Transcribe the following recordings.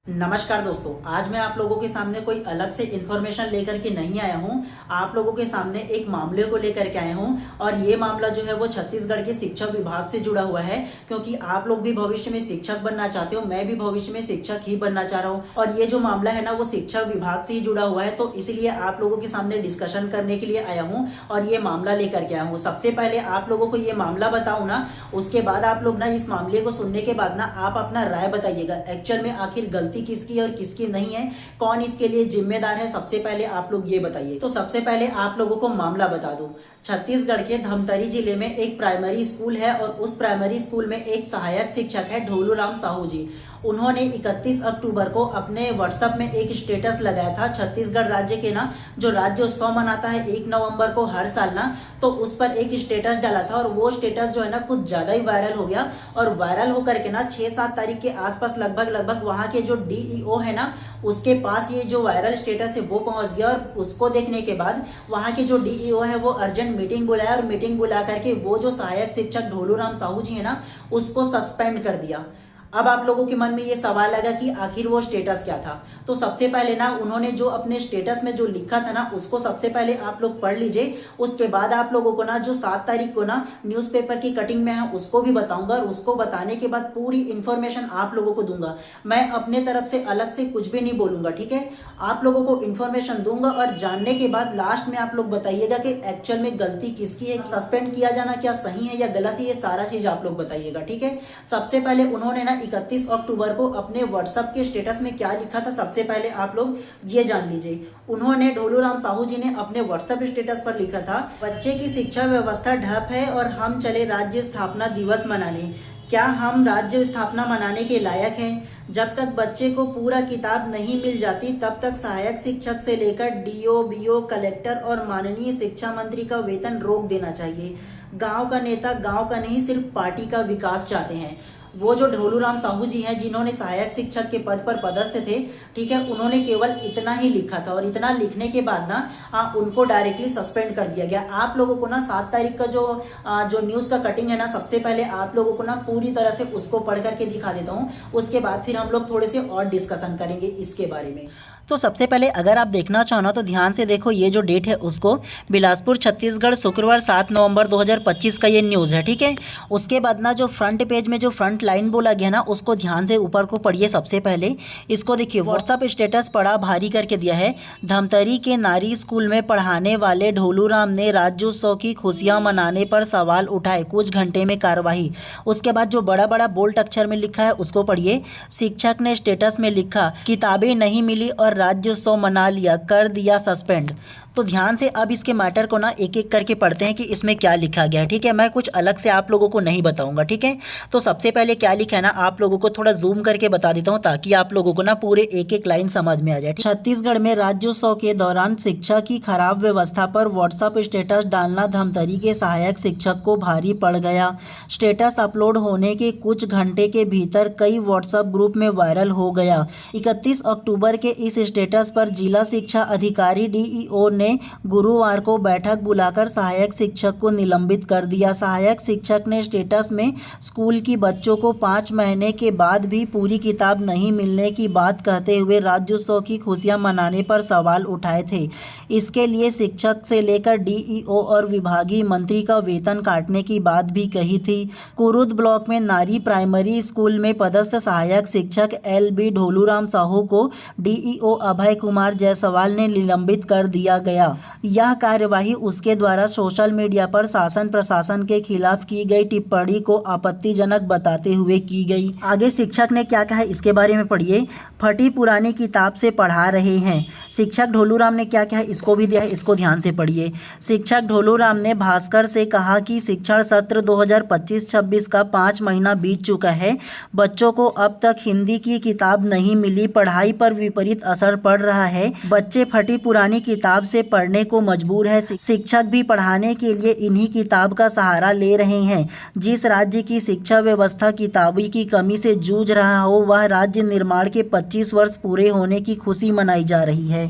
नमस्कार दोस्तों, आज मैं आप लोगों के सामने कोई अलग से इन्फॉर्मेशन लेकर के नहीं आया हूं। आप लोगों के सामने एक मामले को लेकर के आया हूं और ये मामला जो है वो छत्तीसगढ़ के शिक्षा विभाग से जुड़ा हुआ है, क्योंकि आप लोग भी भविष्य में शिक्षक बनना चाहते हो, मैं भी भविष्य में शिक्षक ही बनना चाह रहा हूं और ये जो मामला है ना वो शिक्षा विभाग से ही जुड़ा हुआ है। तो इसलिए आप लोगों के सामने डिस्कशन करने के लिए आया हूँ और ये मामला लेकर के आया हूँ। सबसे पहले आप लोगों को ये मामला बताऊं ना, उसके बाद आप लोग ना इस मामले को सुनने के बाद ना आप अपना राय बताइएगा, एक्चुअल में आखिर गलती किसकी है और किसकी नहीं है, कौन इसके लिए जिम्मेदार है। सबसे पहले आप लोग ये बताइए। तो सबसे पहले आप लोगों को मामला बता दूं, छत्तीसगढ़ के धमतरी जिले में एक प्राइमरी स्कूल है और उस प्राइमरी स्कूल में एक सहायक शिक्षक है ढोलू राम साहू जी। उन्होंने 31 अक्टूबर को अपने व्हाट्सएप में एक स्टेटस लगाया था। छत्तीसगढ़ राज्य के ना जो राज्योत्सव मनाता है 1 नवंबर को हर साल ना, तो उस पर एक स्टेटस डाला था और वो स्टेटस जो है ना कुछ ज्यादा ही वायरल हो गया और वायरल होकर के ना 6-7 तारीख के आसपास लगभग वहां के जो डीईओ है ना उसके पास ये जो वायरल स्टेटस है वो पहुंच गया और उसको देखने के बाद वहां के जो डीईओ है वो अर्जेंट मीटिंग बुलाया और मीटिंग बुला करके वो जो सहायक शिक्षक ढोलू राम साहू जी है ना उसको सस्पेंड कर दिया। अब आप लोगों के मन में ये सवाल लगा कि आखिर वो स्टेटस क्या था। तो सबसे पहले ना उन्होंने जो अपने स्टेटस में जो लिखा था ना उसको सबसे पहले आप लोग पढ़ लीजिए। उसके बाद आप लोगों को ना जो 7 तारीख को ना न्यूज़पेपर की कटिंग में है उसको भी बताऊंगा और उसको बताने के बाद पूरी इंफॉर्मेशन आप लोगों को दूंगा। मैं अपने तरफ से अलग से कुछ भी नहीं बोलूंगा, ठीक है। आप लोगों को इंफॉर्मेशन दूंगा और जानने के बाद लास्ट में आप लोग बताइएगा कि एक्चुअल में गलती किसकी है, सस्पेंड किया जाना क्या सही है या गलत है, ये सारा चीज आप लोग बताइएगा, ठीक है। सबसे पहले उन्होंने ना 31 अक्टूबर को अपने व्हाट्सएप के स्टेटस में क्या लिखा था, सबसे पहले आप लोग ये जान लीजिए। उन्होंने ढोलू राम साहू जी ने अपने व्हाट्सएप स्टेटस पर लिखा था, बच्चे की शिक्षा व्यवस्था ठप है और हम चले राज्य स्थापना दिवस मनाने। क्या हम राज्य स्थापना मनाने के लायक हैं? जब तक बच्चे को पूरा किताब नहीं मिल जाती तब तक सहायक शिक्षक से लेकर डीओ, बीओ, कलेक्टर और माननीय शिक्षा मंत्री का वेतन रोक देना चाहिए। गांव का नेता गांव का नहीं सिर्फ पार्टी का विकास चाहते हैं। वो जो ढोलू राम साहू जी हैं जिन्होंने सहायक शिक्षक के पद पर पदस्थ थे, ठीक है, उन्होंने केवल इतना ही लिखा था और इतना लिखने के बाद ना उनको डायरेक्टली सस्पेंड कर दिया गया। आप लोगों को ना 7 तारीख का जो न्यूज का कटिंग है ना, सबसे पहले आप लोगों को ना पूरी तरह से उसको पढ़ करके दिखा देता हूँ। उसके बाद फिर हम लोग थोड़े से और डिस्कशन करेंगे इसके बारे में। तो सबसे पहले अगर आप देखना चाहो ना तो ध्यान से देखो, ये जो डेट है उसको बिलासपुर छत्तीसगढ़ शुक्रवार 7 नवंबर 2025 का ये न्यूज़ है, ठीक है। उसके बाद ना जो फ्रंट पेज में जो फ्रंट लाइन बोला गया ना उसको ध्यान से ऊपर को पढ़िए। सबसे पहले इसको देखिए, व्हाट्सअप स्टेटस पढ़ा भारी करके दिया है। धमतरी के नारी स्कूल में पढ़ाने वाले ढोलू राम ने राज्योत्सव की खुशियां मनाने पर सवाल उठाए, कुछ घंटे में कार्रवाई। उसके बाद जो बड़ा बड़ा बोल्ड अक्षर में लिखा है उसको पढ़िए। शिक्षक ने स्टेटस में लिखा, किताबें नहीं मिली और राज्योत्सव मना लिया, कर दिया सस्पेंड। तो ध्यान से अब इसके मैटर को ना एक एक करके पढ़ते हैं कि इसमें क्या लिखा गया है, ठीक है। मैं कुछ अलग से आप लोगों को नहीं बताऊंगा, ठीक है। तो सबसे पहले क्या लिखा है ना आप लोगों को थोड़ा जूम करके बता देता हूं ताकि आप लोगों को ना पूरे एक एक लाइन समझ में आ जाए। छत्तीसगढ़ में राज्योत्सव के दौरान शिक्षा की खराब व्यवस्था पर व्हाट्सएप स्टेटस डालना धमतरी के सहायक शिक्षक को भारी पड़ गया। स्टेटस अपलोड होने के कुछ घंटे के भीतर कई व्हाट्सएप ग्रुप में वायरल हो गया। 31 अक्टूबर के इस स्टेटस पर जिला शिक्षा अधिकारी डीईओ ने गुरुवार को बैठक बुलाकर सहायक शिक्षक को निलंबित कर दिया। सहायक शिक्षक ने स्टेटस में स्कूल की बच्चों को 5 महीने के बाद भी पूरी किताब नहीं मिलने की बात कहते हुए राज्योत्सव की खुशियां मनाने पर सवाल उठाए थे। इसके लिए शिक्षक से लेकर डीईओ और विभागीय मंत्री का वेतन काटने की बात भी कही थी। कुरुद ब्लॉक में नारी प्राइमरी स्कूल में पदस्थ सहायक शिक्षक LB ढोलू राम साहू को डीईओ अभय कुमार जायसवाल ने निलंबित कर दिया गया। यह कार्यवाही उसके द्वारा सोशल मीडिया पर शासन प्रशासन के खिलाफ की गई टिप्पणी को आपत्तिजनक बताते हुए की गई। आगे शिक्षक ने क्या कहा इसके बारे में पढ़िए। फटी पुरानी किताब से पढ़ा रहे हैं। शिक्षक ढोलू राम ने क्या कहा इसको भी दिया है, इसको ध्यान से पढ़िए। शिक्षक ढोलू राम ने भास्कर से कहा कि शिक्षण सत्र 2025-26 का 5 महीना बीत चुका है। बच्चों को अब तक हिंदी की किताब नहीं मिली, पढ़ाई पर विपरीत असर पड़ रहा है। बच्चे फटी पुरानी किताब से पढ़ने को मजबूर है। शिक्षक भी पढ़ाने के लिए इन्हीं किताब का सहारा ले रहे हैं। जिस राज्य की शिक्षा व्यवस्था किताबी की कमी से जूझ रहा हो, वह राज्य निर्माण के 25 वर्ष पूरे होने की खुशी मनाई जा रही है।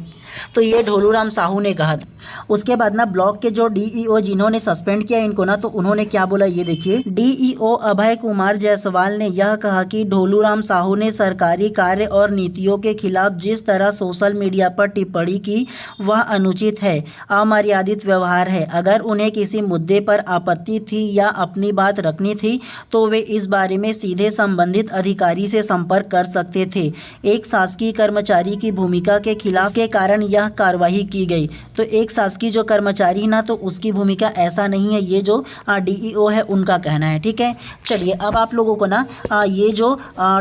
तो ये ढोलूराम साहू ने कहा था। उसके बाद ना ब्लॉक के जो डीईओ जिन्होंने सस्पेंड किया इनको ना, तो उन्होंने क्या बोला ये देखिए। डीईओ अभय कुमार जायसवाल ने यह कहा कि ढोलूराम साहू ने सरकारी कार्य और नीतियों के खिलाफ जिस तरह सोशल मीडिया पर टिप्पणी की वह अनुचित है, अमर्यादित व्यवहार है। अगर उन्हें किसी मुद्दे पर आपत्ति थी या अपनी बात रखनी थी तो वे इस बारे में सीधे संबंधित अधिकारी से संपर्क कर सकते थे। एक शासकीय कर्मचारी की भूमिका के खिलाफ के कारण यह कार्रवाई की गई। तो एक शासकीय जो कर्मचारी ना, तो उसकी भूमिका ऐसा नहीं है, ये जो डीईओ है उनका कहना है। ठीक है, चलिए अब आप लोगों को ना ये जो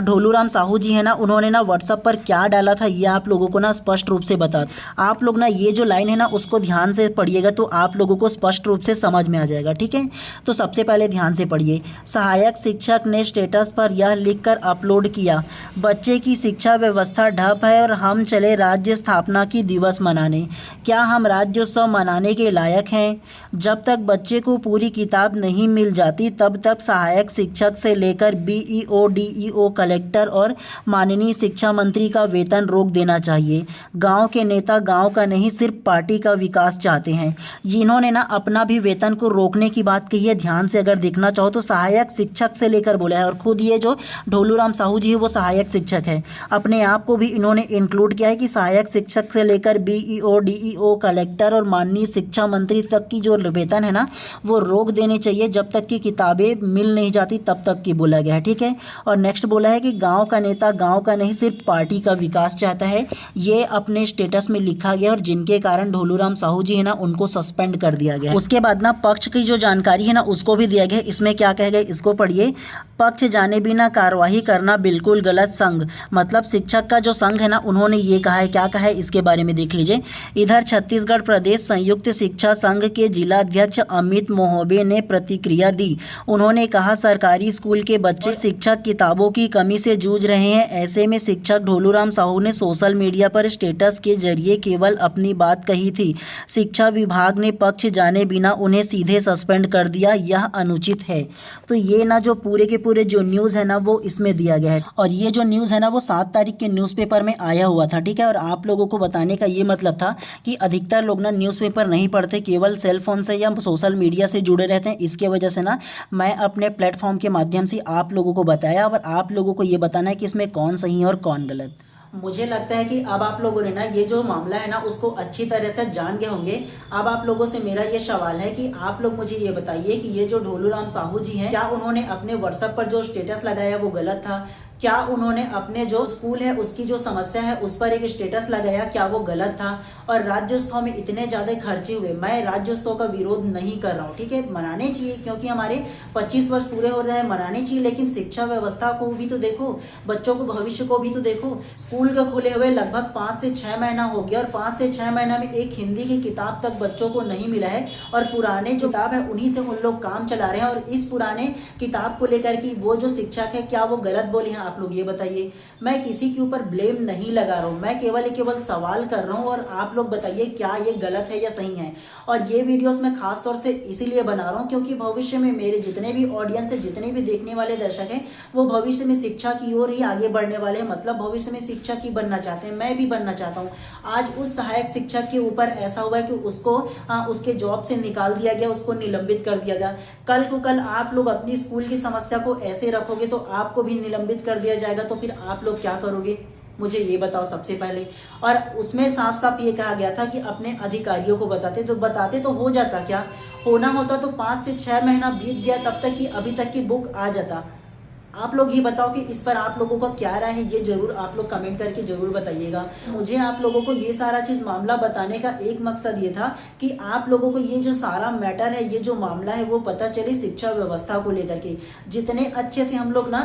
ढोलूराम साहू जी है ना, उन्होंने ना व्हाट्सएप पर क्या डाला था ये आप लोगों को ना स्पष्ट रूप से बता। आप लोग ना ये जो लाइन है ना उसको ध्यान से पढ़िएगा तो आप लोगों को स्पष्ट रूप से समझ में आ जाएगा। ठीक है, तो सबसे पहले ध्यान से पढ़िए। सहायक शिक्षक ने स्टेटस पर यह लिखकर अपलोड किया, बच्चे की शिक्षा व्यवस्था ठप है और हम चले राज्य स्थापना की दिवस मनाने। क्या हम राज्योत्सव मनाने के लायक हैं? जब तक बच्चे को पूरी किताब नहीं मिल जाती तब तक सहायक शिक्षक से लेकर बीईओ, डीईओ, कलेक्टर और माननीय शिक्षा मंत्री का वेतन रोक देना चाहिए। गांव के नेता गांव का नहीं सिर्फ पार्टी का विकास चाहते हैं। जिन्होंने ना अपना भी वेतन को रोकने की बात कही है, ध्यान से अगर देखना चाहो तो सहायक शिक्षक से लेकर बोला है, और खुद ये जो ढोलूराम साहू जी है वो सहायक शिक्षक है। अपने आप को भी इन्होंने इंक्लूड किया है कि सहायक शिक्षक से लेकर बीईओ, डीईओ, कलेक्टर और माननीय शिक्षा मंत्री तक की जो वेतन है ना वो रोक देने चाहिए जब तक कि किताबें मिल नहीं जाती तब तक की बोला गया है। ठीक है, और नेक्स्ट बोला है कि गांव का नेता गांव का नहीं सिर्फ पार्टी का विकास चाहता है। ये अपने स्टेटस में लिखा गया और जिनके कारण ढोलूराम साहू जी है ना उनको सस्पेंड कर दिया गया। उसके बाद ना पक्ष की जो जानकारी है ना उसको भी दिया गया। इसमें क्या कहा गया इसको पढ़िए। पक्ष जाने बिना कार्यवाही करना बिल्कुल गलत। संघ मतलब शिक्षक का जो संघ है ना उन्होंने ये कहा है। क्या कहा है इसके बारे में देख लीजिए। इधर छत्तीसगढ़ प्रदेश संयुक्त शिक्षा संघ के जिला अध्यक्ष अमित मोहबे ने प्रतिक्रिया दी। उन्होंने कहा सरकारी स्कूल के बच्चे शिक्षक किताबों की कमी से जूझ रहे हैं। ऐसे में शिक्षक ढोलूराम साहू ने सोशल मीडिया पर स्टेटस के जरिए केवल अपनी बात कही थी। शिक्षा विभाग ने पक्ष जाने बिना उन्हें सीधे सस्पेंड कर दिया, यह अनुचित है। तो ये ना जो पूरे के पूरे जो न्यूज़ है ना वो इसमें दिया गया है, और ये जो न्यूज़ है ना वो 7 तारीख के न्यूज़पेपर में आया हुआ था। ठीक है, और आप लोगों को बताने का ये मतलब था कि अधिकतर लोग ना न्यूज़पेपर नहीं पढ़ते, केवल सेल फोन से या सोशल मीडिया से जुड़े रहते हैं। इसके वजह से ना मैं अपने प्लेटफॉर्म के माध्यम से आप लोगों को बताया, और आप लोगों को ये बताना है कि इसमें कौन सही है और कौन गलत। मुझे लगता है कि अब आप लोगों ने ना ये जो मामला है ना उसको अच्छी तरह से जान गए होंगे। अब आप लोगों से मेरा ये सवाल है कि आप लोग मुझे ये बताइए कि ये जो ढोलूराम साहू जी हैं, क्या उन्होंने अपने व्हाट्सएप पर जो स्टेटस लगाया वो गलत था? क्या उन्होंने अपने जो स्कूल है उसकी जो समस्या है उस पर एक स्टेटस लगाया, क्या वो गलत था? और राज्योत्सव में इतने ज्यादा खर्चे हुए, मैं राज्योत्सव का विरोध नहीं कर रहा हूँ। ठीक है, मनाने चाहिए क्योंकि हमारे 25 वर्ष पूरे हो रहे हैं, मनाने चाहिए। लेकिन शिक्षा व्यवस्था को भी तो देखो, बच्चों को भविष्य को भी तो देखो। स्कूल का खुले हुए लगभग 5 से 6 महीना हो गया, और 5 से 6 महीना में एक हिंदी की किताब तक बच्चों को नहीं मिला है, और पुराने जो किताब है उन्हीं से उन लोग काम चला रहे हैं। और इस पुराने किताब को लेकर के वो जो शिक्षक है क्या वो गलत बोले हैं? आप लोग ये बताइए। मैं किसी के ऊपर ब्लेम नहीं लगा रहा हूं, मैं केवल सवाल कर रहा हूं, और आप लोग बताइए क्या ये गलत है या सही है। और ये वीडियोस मैं खास तौर से इसीलिए बना रहा हूं क्योंकि भविष्य में मेरे जितने भी ऑडियंस है, जितने भी देखने वाले दर्शक हैं, वो भविष्य में शिक्षा की ओर ही आगे बढ़ने वाले हैं। मतलब भविष्य में शिक्षक ही बनना चाहते हैं, मैं भी बनना चाहता हूँ। आज उस सहायक शिक्षक के ऊपर ऐसा हुआ है कि उसको उसके जॉब से निकाल दिया गया, उसको निलंबित कर दिया गया। कल को कल आप लोग अपनी स्कूल की समस्या को ऐसे रखोगे तो आपको भी निलंबित कर दिया जाएगा, तो फिर आप लोग क्या करोगे? मुझे ये बताओ सबसे पहले। और उसमें साफ साफ ये कहा गया था कि अपने अधिकारियों को बताते तो हो जाता। क्या होना होता तो 5 से 6 महीना बीत गया, तब तक की अभी तक की बुक आ जाता। आप लोग ही बताओ कि इस पर आप लोगों का क्या राय है, ये जरूर आप लोग कमेंट करके जरूर बताइएगा। मुझे आप लोगों को ये सारा चीज मामला बताने का एक मकसद ये था कि आप लोगों को ये जो सारा मैटर है, ये जो मामला है वो पता चले शिक्षा व्यवस्था को लेकर के। जितने अच्छे से हम लोग ना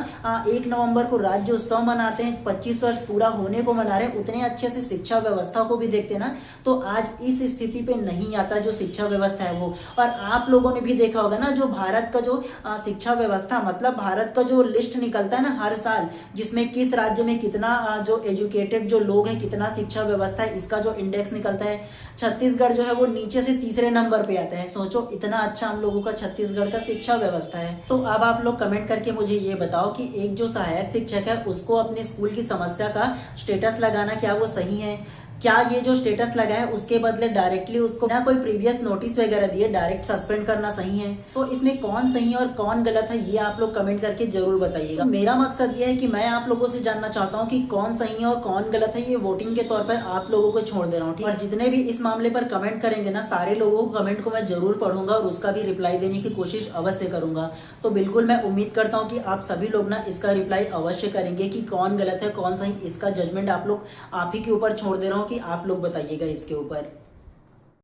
1 नवंबर को राज्योत्सव मनाते हैं, 25 वर्ष पूरा होने को मना रहे हैं, उतने अच्छे से शिक्षा व्यवस्था को भी देखते ना तो आज इस स्थिति पे नहीं आता जो शिक्षा व्यवस्था है वो। और आप लोगों ने भी देखा होगा ना जो भारत का जो शिक्षा व्यवस्था, मतलब भारत का जो लिस्ट निकलता है ना हर साल, जिसमें किस राज्य में कितना जो एजुकेटेड जो लोग हैं, कितना शिक्षा व्यवस्था है, इसका जो इंडेक्स निकलता है, छत्तीसगढ़ जो है वो नीचे से तीसरे नंबर पे आता है। सोचो इतना अच्छा हम लोगों का छत्तीसगढ़ का शिक्षा व्यवस्था है। तो अब आप लोग कमेंट करके मुझे ये बताओ कि एक जो सहायक शिक्षक है उसको अपने स्कूल की समस्या का स्टेटस लगाना क्या वो सही है? क्या ये जो स्टेटस लगा है उसके बदले डायरेक्टली उसको ना कोई प्रीवियस नोटिस वगैरह दिए डायरेक्ट सस्पेंड करना सही है? तो इसमें कौन सही है और कौन गलत है ये आप लोग कमेंट करके जरूर बताइएगा। तो मेरा मकसद ये है कि मैं आप लोगों से जानना चाहता हूँ कि कौन सही है और कौन गलत है, ये वोटिंग के तौर पर आप लोगों को छोड़ दे रहा हूँ। और जितने भी इस मामले पर कमेंट करेंगे ना, सारे लोगों को कमेंट को मैं जरूर पढ़ूंगा और उसका भी रिप्लाई देने की कोशिश अवश्य करूंगा। तो बिल्कुल मैं उम्मीद करता हूँ कि आप सभी लोग ना इसका रिप्लाई अवश्य करेंगे कि कौन गलत है कौन सही, इसका जजमेंट आप ही के ऊपर छोड़ दे रहा हूँ कि आप लोग बताइएगा इसके ऊपर।